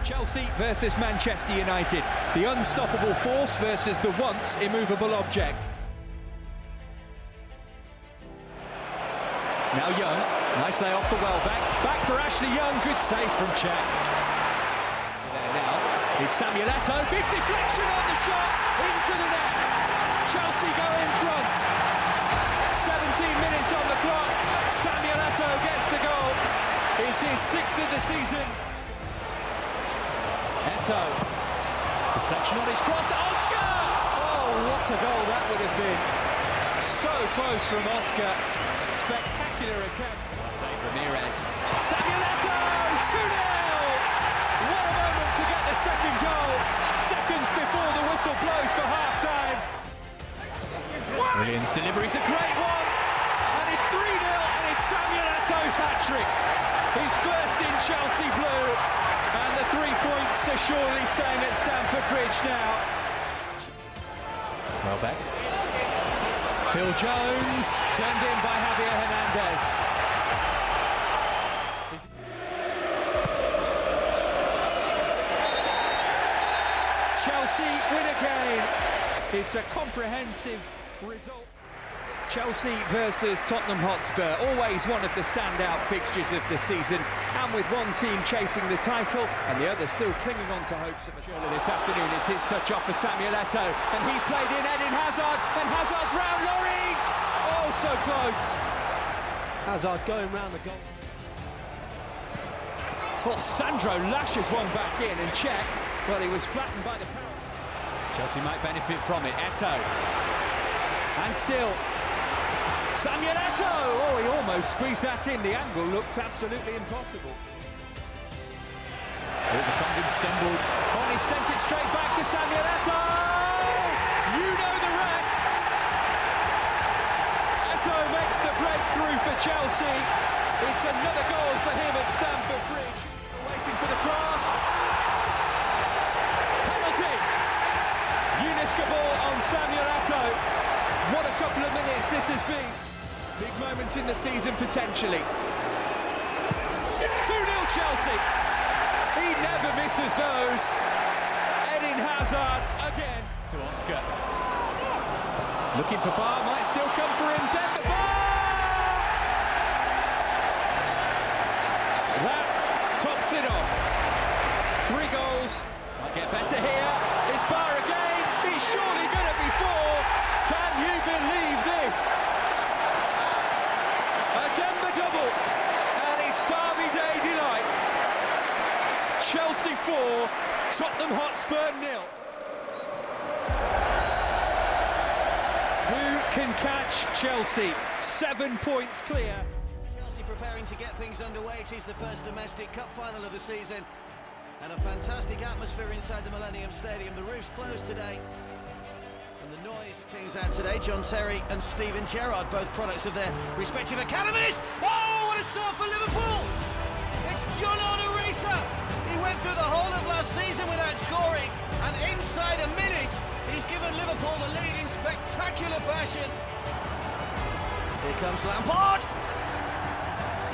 Chelsea versus Manchester United. The unstoppable force versus the once immovable object. Now Young, nice lay off the well-back. Back for Ashley Young, good save from Czech. There now is Samuel Eto'o, big deflection on the shot, into the net. Chelsea go in front. 17 minutes on the clock. Samuel Eto'o gets the goal. It's his 6th of the season. Eto'o, deflection on his cross, Oscar! Oh, what a goal that would have been. So close from Oscar. Spectacular attempt. Ramirez. Samuel Eto'o, 2-0! What a moment to get the second goal. Seconds before the whistle blows for half-time. Williams' delivery's a great one. And it's 3-0 and it's Samuel Eto'o's hat-trick. His first in Chelsea blue. And the 3 points are surely staying at Stamford Bridge now. Well back. Phil Jones, turned in by Javier Hernandez. Chelsea win again. It's a comprehensive result. Chelsea versus Tottenham Hotspur, always one of the standout fixtures of the season, and with one team chasing the title and the other still clinging on to hopes of a surely this afternoon. It's his touch off for Samuel Eto'o, and he's played in Eden Hazard, and Hazard's round Lloris! Oh, so close! Hazard going round the goal. Well, Sandro lashes one back in, and Czech, well, he was flattened by the power. Chelsea might benefit from it. Eto'o, and still Samuel Eto'o! Oh, he almost squeezed that in. The angle looked absolutely impossible. Vertonghen stumbled. Oh, he sent it straight back to Samuel Eto'o! You know the rest! Eto'o makes the breakthrough for Chelsea. It's another goal for him at Stamford Bridge. Waiting for the cross. Penalty! Yunus Kabul on Samuel Eto'o. What a couple of minutes this has been. Big moment in the season, potentially. 2-0 Chelsea. He never misses those. Eden Hazard again. To Oscar. Looking for Bar, might still come for him. Then the Bar! That tops it off. 3 goals. Might get better here. It's Bar again. He's surely done it before. Can you believe this? A Denver double, and it's Derby Day delight. Chelsea 4, Tottenham Hotspur 0. Who can catch Chelsea? 7 points clear. Chelsea preparing to get things underway. It is the first domestic cup final of the season, and a fantastic atmosphere inside the Millennium Stadium. The roof's closed today. And the noise teams out today, John Terry and Steven Gerrard, both products of their respective academies. Oh, what a start for Liverpool! It's John Onorisa. He went through the whole of last season without scoring, and inside a minute, he's given Liverpool the lead in spectacular fashion. Here comes Lampard.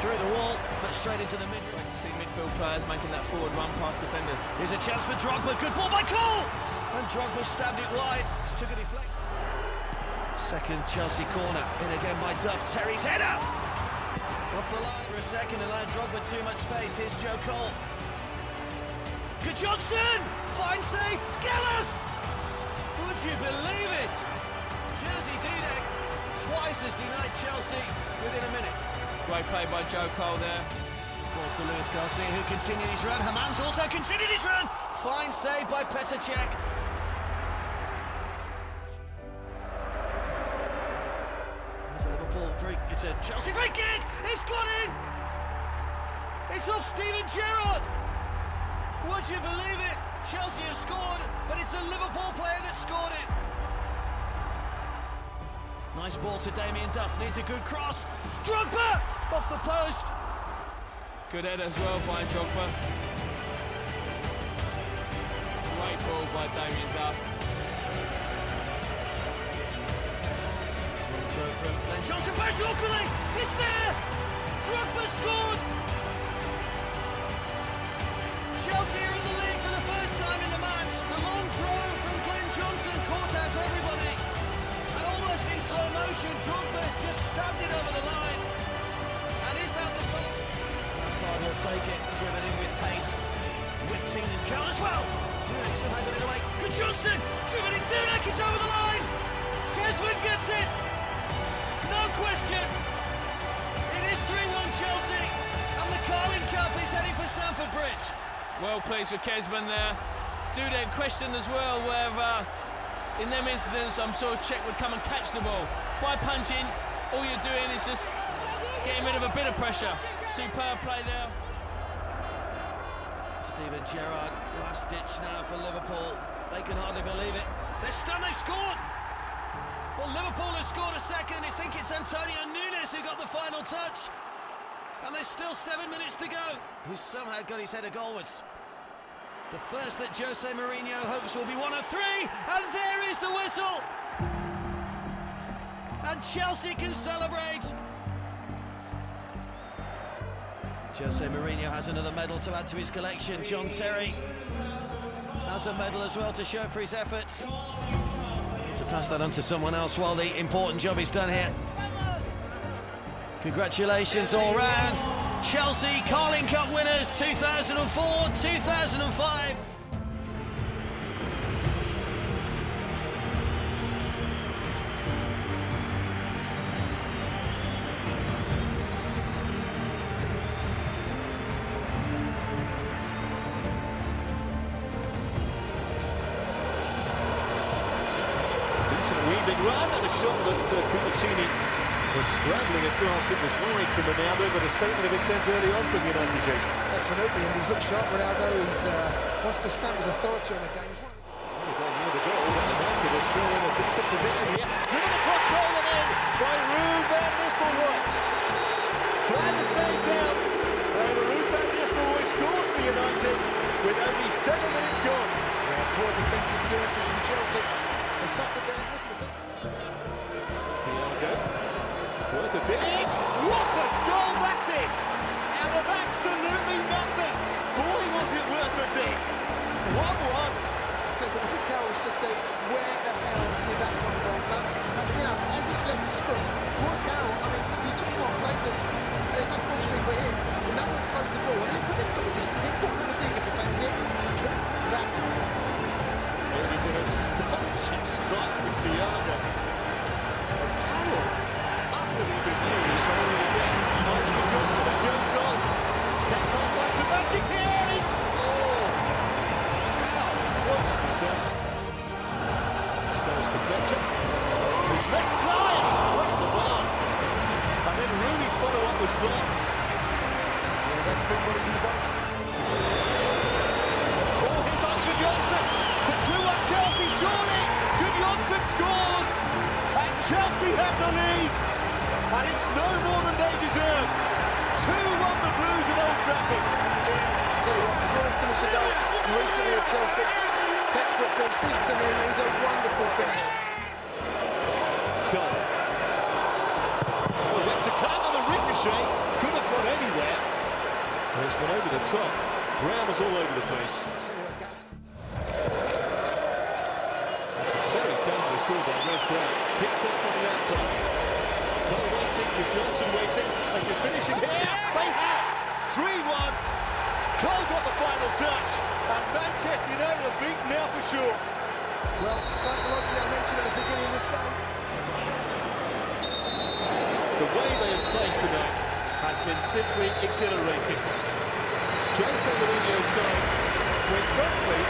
Through the wall, but straight into the midfield. To see midfield players making that forward run past defenders. Here's a chance for Drogba. Good ball by Cole! And Drogba stabbed it wide. Just took a deflection. Second Chelsea corner. In again by Duff. Terry's header! Off the line for a second, allowed Drogba too much space. Here's Joe Cole. Good Johnson! Fine save. Gallas! Would you believe it? Jersey Dudek twice has denied Chelsea within a minute. Great play by Joe Cole there. Ball to Luis Garcia, who continued his run. Haman's also continued his run. Fine save by Petr Cech. There's a Liverpool free. It's a Chelsea free kick. It's gone in. It's off Steven Gerrard. Would you believe it? Chelsea have scored, but it's a Liverpool player that scored it. Nice ball to Damien Duff. Needs a good cross. Drogba off the post. Good head as well by Drogba. Great ball by Damien Duff. Throw from Glenn Johnson, back awkwardly. It's there. Drogba scored. Chelsea are in the lead. stabbed it over the line. And is that the goal? Lampard will take it, driven in with pace. Whipped in and count as well. Dudek somehow got it away. Good Johnson, driven in. Dudek is over the line. Kesman gets it. No question. It is 3-1 Chelsea. And the Carling Cup is heading for Stamford Bridge. Well placed with Kesman there. Dudek questioned as well whether in them incidents I'm sure Czech would come and catch the ball. By punching, all you're doing is just getting rid of a bit of pressure. Superb play there. Steven Gerrard, last ditch now for Liverpool. They can hardly believe it. They're stunned, they've scored! Well, Liverpool has scored a second. I think it's Antonio Nunes who got the final touch. And there's still 7 minutes to go. Who's somehow got his header goalwards. The first that Jose Mourinho hopes will be one of three. And there is the whistle. And Chelsea can celebrate. Jose Mourinho has another medal to add to his collection. John Terry has a medal as well to show for his efforts. To pass that on to someone else while the important job is done here. Congratulations all round. Chelsea Carling Cup winners 2004, 2005. Decent weaving run and a shot that Cupacini was scrambling across. It was wide from Ronaldo, but a statement of intent early on from United, Jason. Absolutely, and he's looked sharp, Ronaldo. He's wants to stamp his authority on the game. He's one of the... Near the goal, but United are still in a decent position here. Driven across goal and in by Ruud van Nistelrooy. Flag is staying down, and Ruud van Nistelrooy scores for United with only 7 minutes gone. Poor defensive clearances from Chelsea. They suffered there, wasn't it? Thiago, worth a dig. What a goal that is! Out of absolutely nothing. Boy, was it worth a dig. 1-1. So the Will Carroll's just said, where the hell did that come from? And you know, as he's left his foot, Will Carroll, I mean, you just can't save them. And it's unfortunately for him, no one's closed the ball. And then for this sort of distance, they've got another dig if you fancy it. That He's in a astonishing strike with Thiago. Carroll, utterly confused. Scoring again. Michael Johnson and Joe Gold. Kept on by Sebastian Pieri. Oh, how? What was that? Spurs to Fletcher. He's let fly and he's put the bar. And then Rooney's follow-up was blocked. yeah, that 3 balls in the box. Oh, here's Michael Johnson. To 2-1 Chelsea, surely. Good Johnson scores. And Chelsea have the lead. And it's no more than they deserve. 2-1 the Blues at Old Trafford. Tell you what, saw him finish a goal recently at Chelsea. Textbook finish. This to me is a wonderful finish. Goal. Oh, went to come on a ricochet. Could have gone anywhere. And it's gone over the top. Brown was all over the place. Tell you what, guys. That's a very dangerous ball by Wes Brown. Picked up on the outcome. Cole waiting with Johnson waiting. They can finish it here. They have. 3-1. Cole got the final touch. And Manchester United are beaten now for sure. Well, psychologically, I mentioned at the beginning of this game. The way they have played tonight has been simply exhilarating. Jose Mourinho's side, with frankly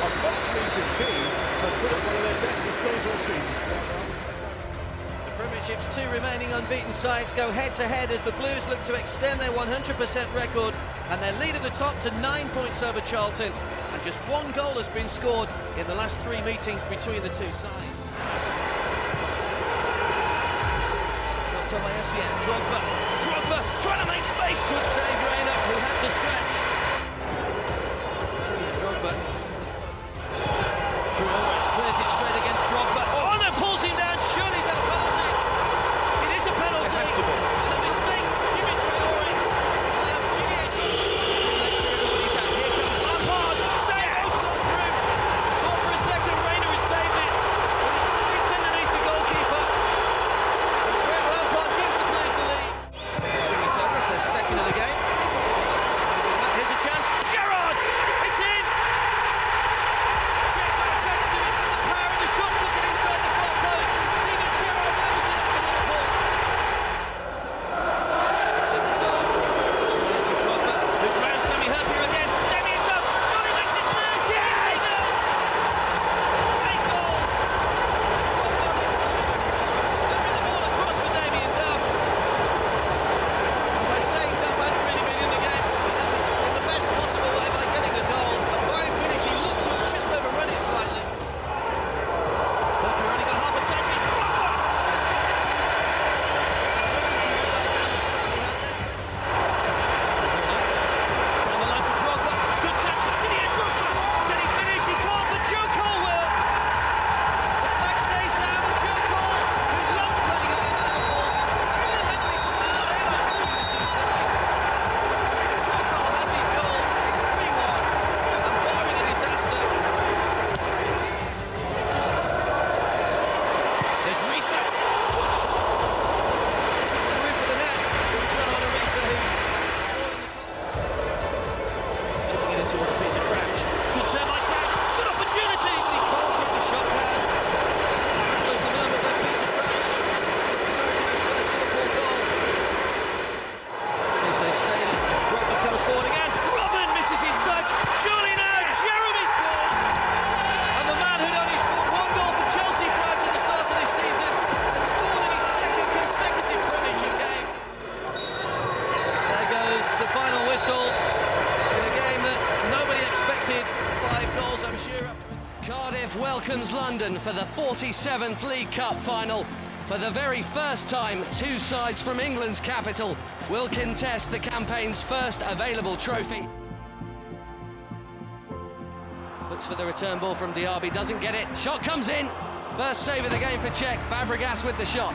a much weaker team, have put up one of their best displays all season. The Premiership's two remaining unbeaten sides go head-to-head as the Blues look to extend their 100% record and their lead at the top to 9 points over Charlton. And just one goal has been scored in the last 3 meetings between the two sides. Not on by Essien, Drogba trying to make space. Good save, Reina, who had to stretch. Drogba. Traore clears it straight against Drogba. Oh, and then pulls him down. Surely that penalty. It is a penalty. It has to be. And a mistake. Timmy Traore. Make sure everybody's out. Here comes Lampard. Saves. Through. Thought for a second Reina had saved it. But it slipped underneath the goalkeeper. And Fred Lampard gives the welcomes London for the 47th League Cup final. For the very first time, two sides from England's capital will contest the campaign's first available trophy. Looks for the return ball from Diaby, doesn't get it. Shot comes in. First save of the game for Czech. Fabregas with the shot.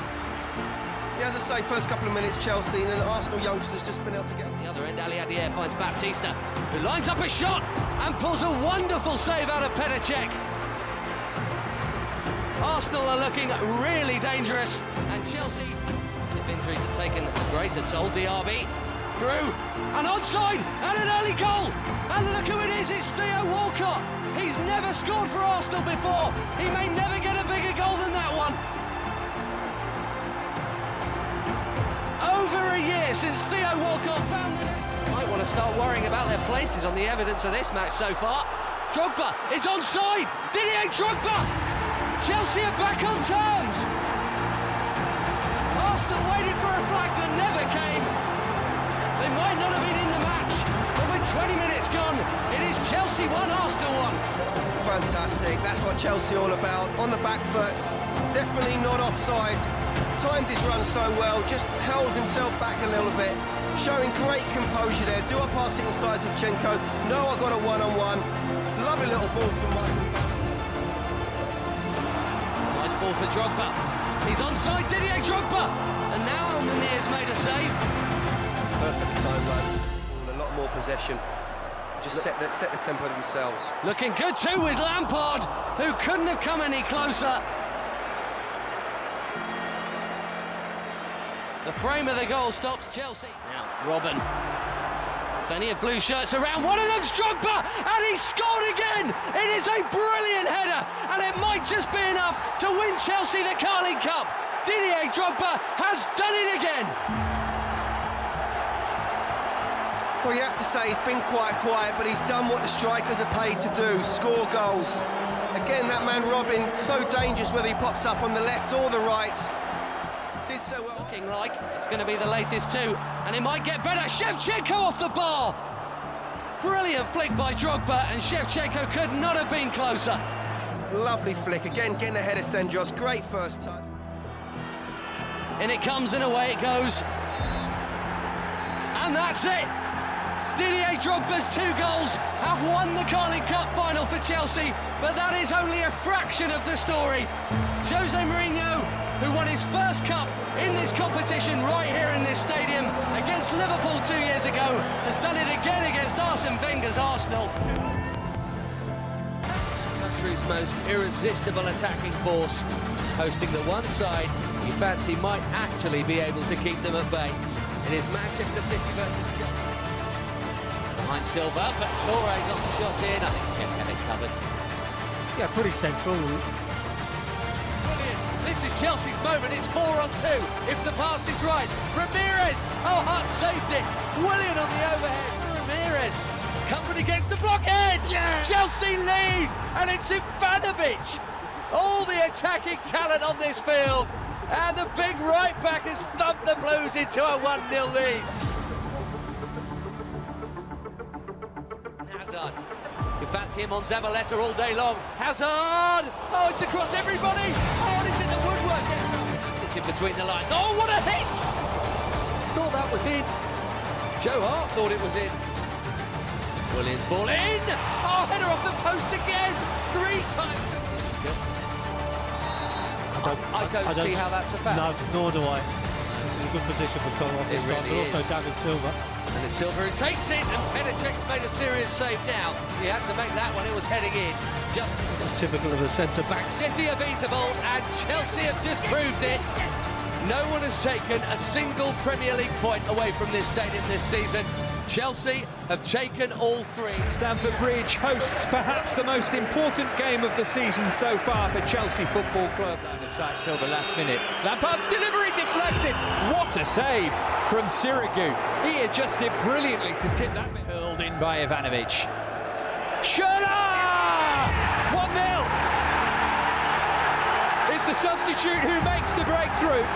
Yeah, as I say, first couple of minutes, Chelsea and Arsenal youngsters just been able to get... The other end, Ali Adier finds Baptista, who lines up a shot and pulls a wonderful save out of Petr Cech. Arsenal are looking really dangerous, and Chelsea, if injuries have taken a greater toll, Diaby through, and onside, and an early goal! And look who it is, it's Theo Walcott! He's never scored for Arsenal before! He may never get a bigger goal than that one! Over a year since Theo Walcott found the net. Might want to start worrying about their places on the evidence of this match so far. Drogba is onside! Didier Drogba! Chelsea are back on terms! Arsenal waited for a flag that never came. They might not have been in the match, but with 20 minutes gone, it is Chelsea 1, Arsenal 1. Fantastic, that's what Chelsea all about. On the back foot, definitely not offside. Timed his run so well, just held himself back a little bit, showing great composure there. Do I pass it inside Zinchenko? No, I got a one-on-one. Lovely little ball from Michael. Nice ball for Drogba. He's onside, Didier Drogba! And now Almanir's made a save. Perfect time, though. A lot more possession. Just set the tempo themselves. Looking good too with Lampard, who couldn't have come any closer. The frame of the goal stops Chelsea. Now, Robben. Plenty of blue shirts around. One of them's Drogba, and he's scored again! It is a brilliant header, and it might just be enough to win Chelsea the Carling Cup. Didier Drogba has done it again. Well, you have to say he's been quite quiet, but he's done what the strikers are paid to do, score goals. Again, that man Robben, so dangerous whether he pops up on the left or the right. Did so well. Looking like it's going to be the latest too, and it might get better. Shevchenko off the bar! Brilliant flick by Drogba, and Shevchenko could not have been closer. Lovely flick, again getting ahead of Sendros, great first touch. In it comes and away it goes. And that's it! Didier Drogba's 2 goals have won the Carling Cup final for Chelsea, but that is only a fraction of the story. Jose Mourinho, who won his first cup in this competition right here in this stadium against Liverpool 2 years ago, has done it again against Arsene Wenger's Arsenal. Country's most irresistible attacking force, hosting the one side you fancy might actually be able to keep them at bay. It is Manchester City versus Chelsea. Behind Silva, but Torre got the shot in. I think Czech had it covered. Yeah, pretty central. Brilliant. This is Chelsea's moment. It's 4-on-2. If the pass is right, Ramirez. Oh, Hart saved it. Willian on the overhead. Ramirez covered against the blockhead. Yeah. Chelsea lead, and it's Ivanovic. All the attacking talent on this field, and the big right back has thumped the Blues into a 1-0 lead. Hazard. You fancy him on Zabaleta all day long. Hazard! Oh, it's across everybody! Oh, and it's in the woodwork! It's in between the lines. Oh, what a hit! Thought that was in. Joe Hart thought it was in. Williams ball in! Oh, header off the post again! 3 times. I don't see how that's a foul. No, nor do I. This is a good position for Cole off this It really but also is. David Silva. And it's Silva who takes it, and Petr Cech's made a serious save now. He had to make that one, it was heading in. Just It's typical of a centre-back. City are beatable, and Chelsea have just proved it. No one has taken a single Premier League point away from this stadium this season. Chelsea have taken all 3. Stamford Bridge hosts perhaps the most important game of the season so far for Chelsea Football Club. Out of sight till the last minute. Lampard's delivery deflected. What a save from Sirigu. He adjusted brilliantly to tip that. Hurled in by Ivanovic. Schürrle! 1-0. It's the substitute who makes the breakthrough.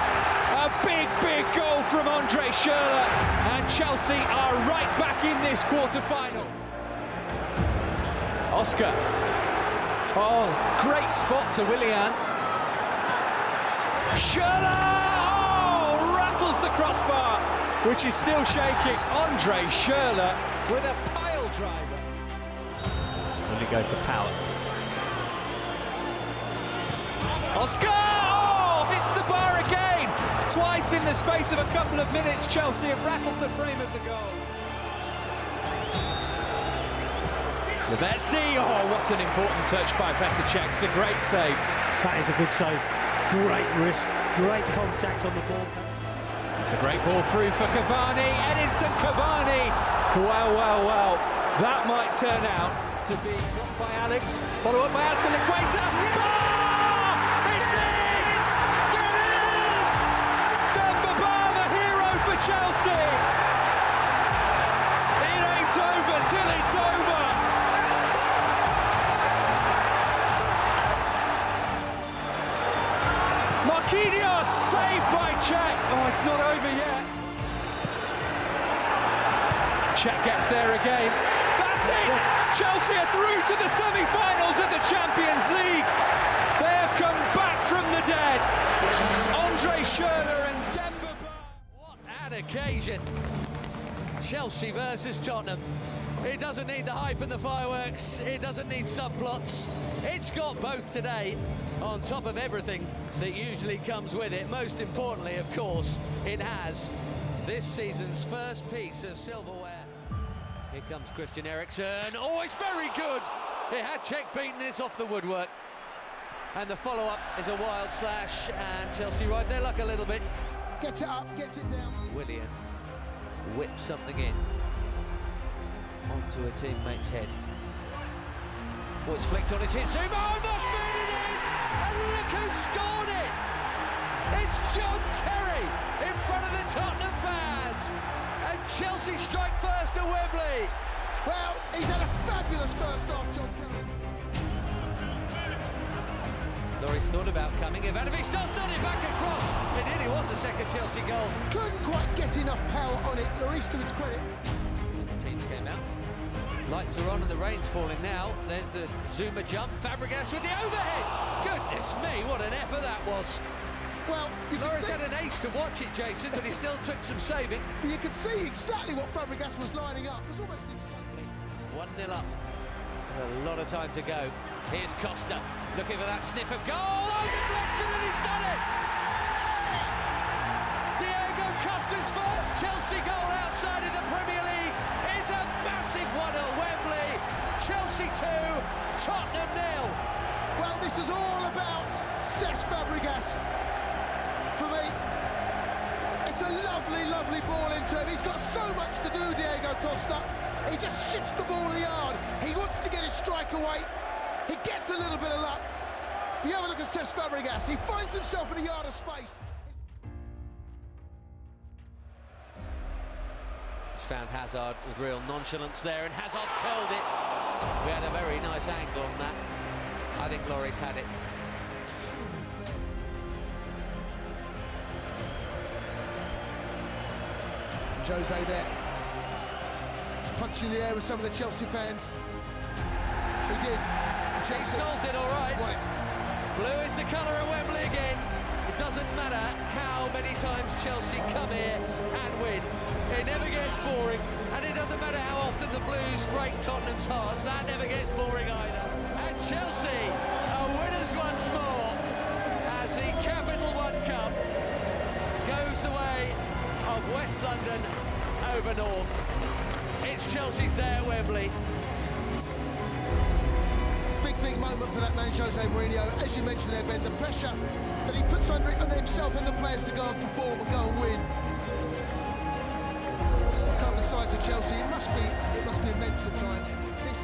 A big goal from Andre Schürrle, and Chelsea are right back in this quarter-final. Oscar Oh, great spot to Willian. Schürrle! Oh, rattles the crossbar, which is still shaking. Andre Schürrle with a pile driver. Only go for power. Oscar! Oh, hits the bar again. Twice in the space of a couple of minutes, Chelsea have rattled the frame of the goal. Levetzi, oh, what an important touch by Petr Cech. It's a great save. That is a good save. Great wrist, great contact on the ball. It's a great ball through for Cavani. Edinson Cavani. Well, well, well. That might turn out to be blocked by Alex. Follow up by Azpilicueta. Oh! It's in! Get in! Demba Ba, the hero for Chelsea. It ain't over till it's over. Marquinhos, saved by Cech. Oh, it's not over yet. Cech gets there again. That's it! Chelsea are through to the semi-finals of the Champions League. They have come back from the dead. Andre Schürrle and Demba Ba. What an occasion! Chelsea versus Tottenham. It doesn't need the hype and the fireworks. It doesn't need subplots. It's got both today, on top of everything that usually comes with it. Most importantly, of course, it has this season's first piece of silverware. Here comes Christian Eriksen. Oh, it's very good. It had Cech beaten. It's off the woodwork. And the follow-up is a wild slash, and Chelsea ride their luck a little bit. Gets it up, gets it down. Willian whips something in onto a teammate's head. Oh, it's flicked on, it's hit Zuma. Oh, must be it is! And look who scored it! It's John Terry in front of the Tottenham fans. And Chelsea strike first at Wembley. Well, he's had a fabulous first half, John Terry. Lloris thought about coming. Ivanovic does nod it back across. It nearly was a second Chelsea goal. Couldn't quite get enough power on it. Lloris, to his credit. And the teams came out. Lights are on and the rain's falling now. There's the Zuma jump. Fabregas with the overhead. Goodness me, what an effort that was. Well, Lloris had an ace to watch it, Jason, but he still took some saving. You could see exactly what Fabregas was lining up. It was almost insane. 1-0 up. A lot of time to go. Here's Costa looking for that sniff of goal. Oh, deflection, and he's done it! Diego Costa's first Chelsea goal outside of the Premier League is a massive one at Wembley. Chelsea 2, Tottenham 0. Well, this is all about Cesc Fabregas. For me, it's a lovely, lovely ball into him. He's got so much to do, Diego Costa. He just shifts the ball in the yard. He wants to get his strike away. He gets a little bit of luck. If you have a look at Cesc Fabregas, he finds himself in a yard of space. Found Hazard with real nonchalance there, and Hazard's curled it. We had a very nice angle on that. I think Lloris had it. Jose there. He's punching the air with some of the Chelsea fans. He did. He solved it all right. Blue is the colour of Wembley again. It doesn't matter how many times Chelsea come here and win. It never gets boring, and it doesn't matter how often the Blues break Tottenham's hearts. That never gets boring either. And Chelsea are winners once more as the Capital One Cup goes the way of West London over North. It's Chelsea's day at Wembley. Big moment for that man, Jose Mourinho. As you mentioned there, Ben, the pressure that he puts under himself and the players to go and perform and go and win. The size of Chelsea, it must be immense at times. This